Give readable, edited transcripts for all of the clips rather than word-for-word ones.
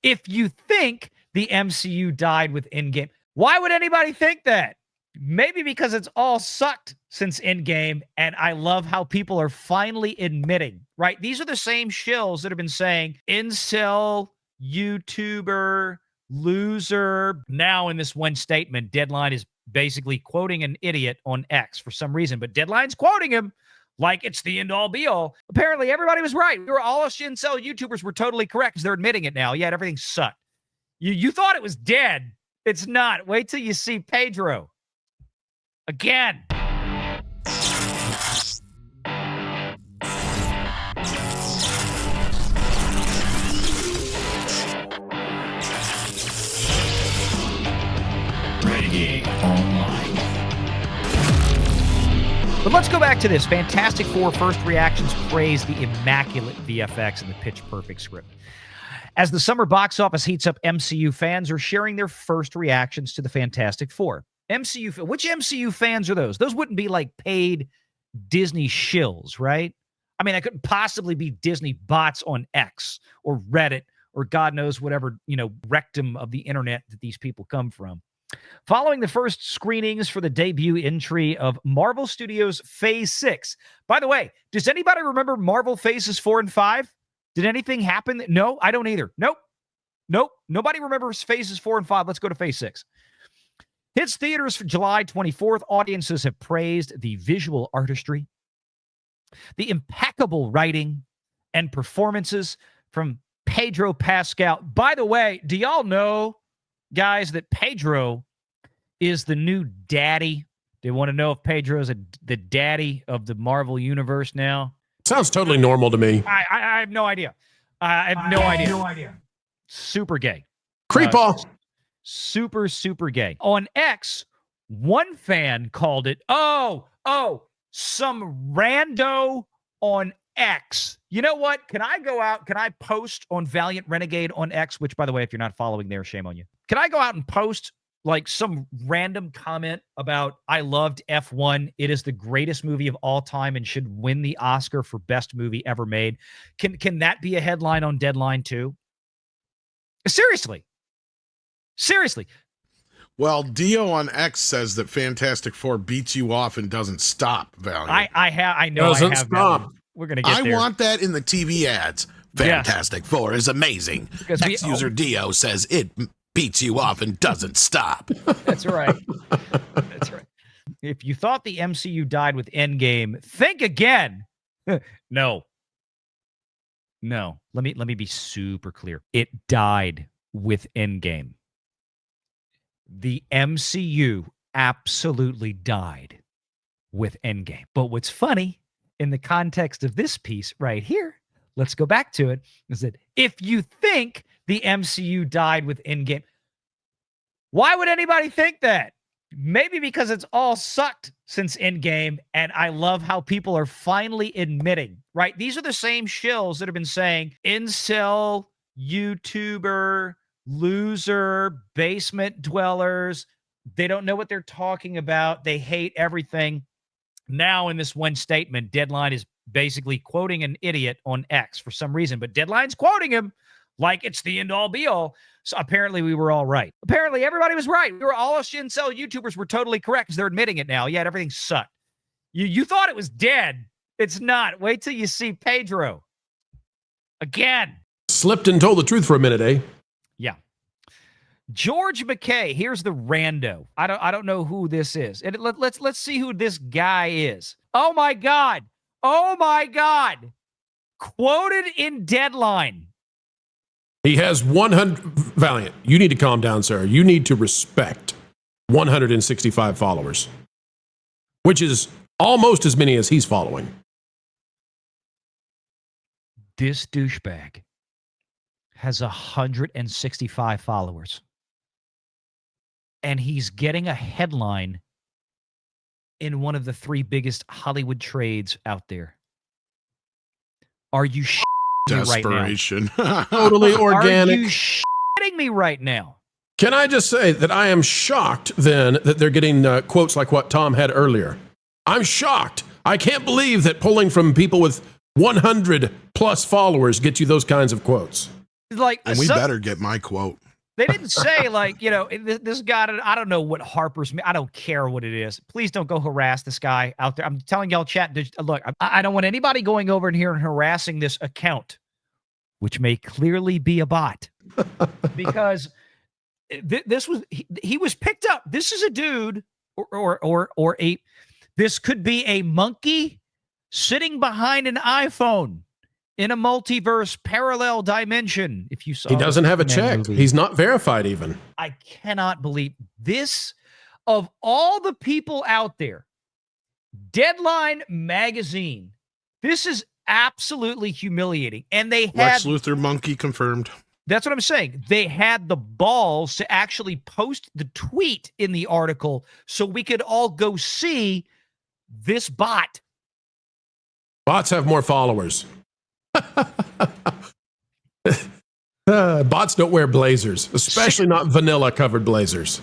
If you think the MCU died with Endgame, why would anybody think that? Maybe because it's all sucked since Endgame, and I love how people are finally admitting, right? These are the same shills that have been saying incel, YouTuber, loser. Now in this one statement, Deadline is basically quoting an idiot on X for some reason, but Deadline's quoting him like it's the end-all be-all. Apparently, everybody was right. We were all us incel YouTubers were totally correct because they're admitting it now. Yeah, everything sucked. You thought it was dead. It's not. Wait till you see Pedro. Again. Renegade Online. But let's go back to this. Fantastic Four first reactions praise the immaculate VFX and the pitch-perfect script. As the summer box office heats up, MCU fans are sharing their first reactions to the Fantastic Four. Which MCU fans are those? Those wouldn't be like paid Disney shills, right? I mean, that couldn't possibly be Disney bots on X or Reddit or God knows whatever, rectum of the internet that these people come from. Following the first screenings for the debut entry of Marvel Studios Phase 6. By the way, does anybody remember Marvel Phases 4 and 5? Did anything happen? No, I don't either. Nope. Nobody remembers Phases 4 and 5. Let's go to Phase 6. Hits theaters for July 24th. Audiences have praised the visual artistry, the impeccable writing, and performances from Pedro Pascal. By the way, do y'all know, guys, that Pedro is the new daddy? They want to know if Pedro's the daddy of the Marvel universe now. Sounds totally normal to me. I have no idea. I have no idea. Super gay. Creepaw. Super gay. On X, one fan called it, some rando on X. You know what? Can I go out? Can I post on Valiant Renegade on X? Which, by the way, if you're not following there, shame on you. Can I go out and post like some random comment about I loved F1. It is the greatest movie of all time and should win the Oscar for best movie ever made. Can that be a headline on Deadline too? Seriously. Well, Dio on X says that Fantastic Four beats you off and doesn't stop, Valiant. I know doesn't I have stop. That. We're going to get there. I want that in the TV ads. Fantastic Four is amazing. X user Dio says it beats you off and doesn't stop. That's right. That's right. If you thought the MCU died with Endgame, think again. No. Let me be super clear. It died with Endgame. The MCU absolutely died with Endgame. But what's funny in the context of this piece right here, let's go back to it, is that if you think the MCU died with Endgame, why would anybody think that? Maybe because it's all sucked since Endgame, and I love how people are finally admitting, right? These are the same shills that have been saying incel, YouTuber, loser, basement dwellers. They don't know what they're talking about. They hate everything. Now in this one statement, Deadline is basically quoting an idiot on X for some reason, but Deadline's quoting him like it's the end-all be-all. So apparently we were all right. Apparently everybody was right. We were all us incel YouTubers were totally correct because they're admitting it now. Yeah, everything sucked. You thought it was dead. It's not. Wait till you see Pedro. Again. Slipped and told the truth for a minute, eh? Yeah. George McKay. Here's the rando. I don't know who this is. And let's see who this guy is. Oh my God. Quoted in Deadline. He has 100. Valiant, you need to calm down, sir. You need to respect 165 followers, which is almost as many as he's following. This douchebag has 165 followers. And he's getting a headline in one of the 3 biggest Hollywood trades out there. Are you desperation? Right now? Totally organic. Are you shitting me right now? Can I just say that I am shocked then that they're getting quotes like what Tom had earlier. I'm shocked. I can't believe that pulling from people with 100 plus followers gets you those kinds of quotes. Like, and we better get my quote. They didn't say, like, this guy, I don't know what Harper's, I don't care what it is. Please don't go harass this guy out there. I'm telling y'all, chat, look, I don't want anybody going over in here and harassing this account, which may clearly be a bot, because this was, he was picked up. This is a dude this could be a monkey sitting behind an iPhone in a multiverse parallel dimension. If you saw, he doesn't have it checked. He's not verified even. I cannot believe this. Of all the people out there, Deadline magazine, this is absolutely humiliating. And they had Lex Luthor monkey confirmed. That's what I'm saying. They had the balls to actually post the tweet in the article so we could all go see this bot. Bots have more followers. Bots don't wear blazers, especially not vanilla covered blazers.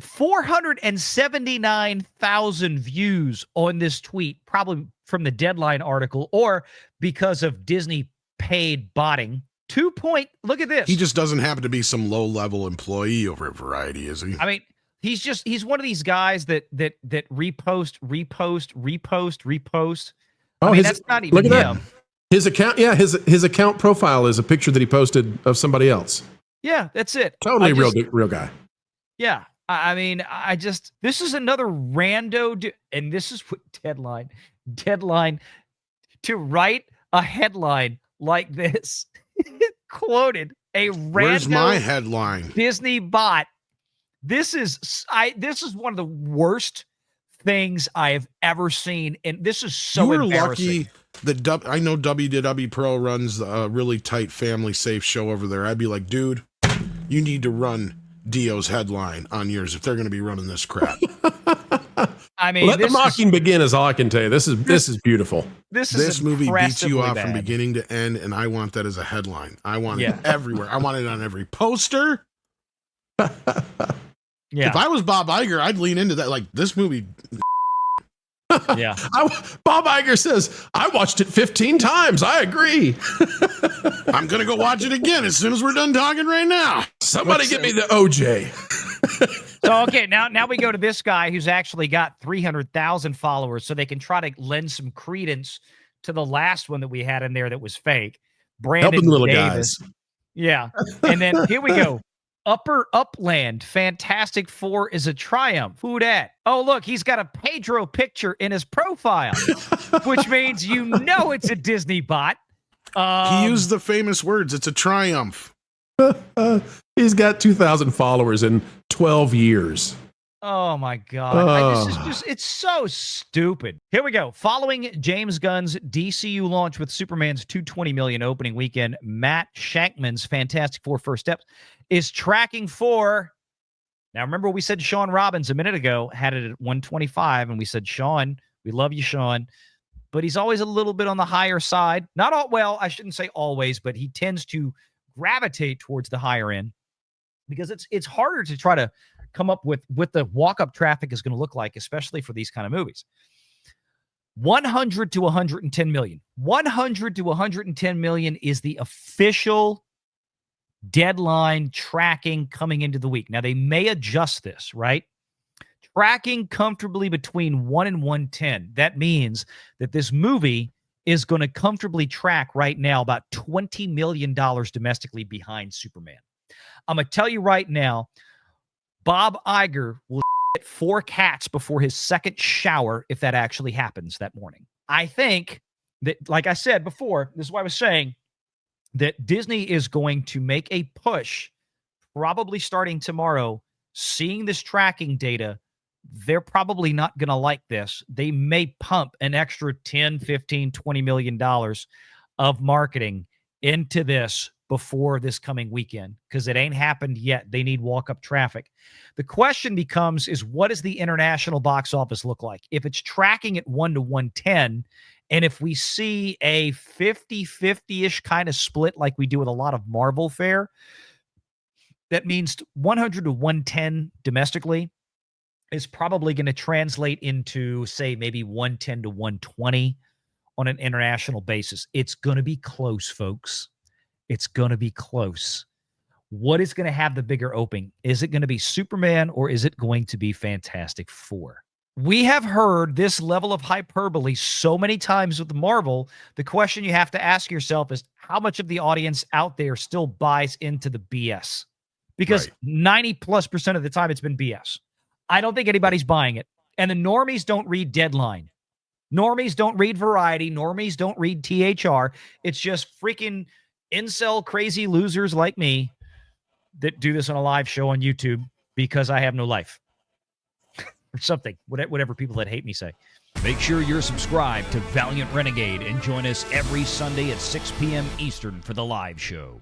479,000 views on this tweet, probably from the Deadline article or because of Disney paid botting. Look at this. He just doesn't happen to be some low level employee over at Variety, is he? I mean, he's one of these guys that repost. Oh, I mean, that's not even him. That. His account, his account profile is a picture that he posted of somebody else. Yeah, that's it. Totally real guy. Yeah, I mean, this is another rando, and this is what Deadline to write a headline like this. Quoted a random. Where's my headline? Disney bot. This is one of the worst things I have ever seen, and this is so embarrassing. Lucky that I know WDW Pro runs a really tight, family safe show over there. I'd be like, dude, you need to run Dio's headline on yours if they're going to be running this crap. I mean, let the mocking begin. Is all I can tell you. This is beautiful. This movie beats you off from beginning to end, and I want that as a headline. I want it everywhere. I want it on every poster. Yeah. If I was Bob Iger, I'd lean into that. Like, this movie. Yeah. Bob Iger says, I watched it 15 times. I agree. I'm going to go watch it again as soon as we're done talking right now. Somebody get me the OJ. So, okay, now we go to this guy who's actually got 300,000 followers, so they can try to lend some credence to the last one that we had in there that was fake. Brandon Helping little Davis. guys. Yeah. And then here we go. Upper Upland, Fantastic Four is a triumph. Who dat? Oh, look, he's got a Pedro picture in his profile, which means it's a Disney bot. He used the famous words. It's a triumph. He's got 2,000 followers in 12 years. Oh, my God. It's so stupid. Here we go. Following James Gunn's DCU launch with Superman's $220 million opening weekend, Matt Shankman's Fantastic Four First Steps is tracking for. Now, remember we said Sean Robbins a minute ago had it at 125, and we said, Sean, we love you, Sean, but he's always a little bit on the higher side. Not all, well, I shouldn't say always, but he tends to gravitate towards the higher end because it's harder to try to come up with what the walk-up traffic is going to look like, especially for these kind of movies. 100 to 110 million. 100 to 110 million is the official Deadline tracking coming into the week. Now, they may adjust this, right? Tracking comfortably between 1 and 110. That means that this movie is going to comfortably track right now about $20 million domestically behind Superman. I'm going to tell you right now, Bob Iger will get 4 cats before his second shower if that actually happens that morning. I think that, like I said before, this is what I was saying, that Disney is going to make a push, probably starting tomorrow, seeing this tracking data. They're probably not going to like this. They may pump an extra 10, 15, $20 million of marketing into this before this coming weekend because it ain't happened yet. They need walk-up traffic. The question becomes is what does the international box office look like? If it's tracking at 1 to 110, and if we see a 50-50-ish kind of split like we do with a lot of Marvel fare, that means 100 to 110 domestically is probably going to translate into, say, maybe 110 to 120 on an international basis. It's going to be close, folks. It's going to be close. What is going to have the bigger opening? Is it going to be Superman or is it going to be Fantastic Four? We have heard this level of hyperbole so many times with Marvel. The question you have to ask yourself is how much of the audience out there still buys into the BS? Because 90+% of the time it's been BS. I don't think anybody's buying it. And the normies don't read Deadline. Normies don't read Variety. Normies don't read THR. It's just freaking incel crazy losers like me that do this on a live show on YouTube because I have no life. Or something, whatever people that hate me say. Make sure you're subscribed to Valiant Renegade and join us every Sunday at 6 p.m. Eastern for the live show.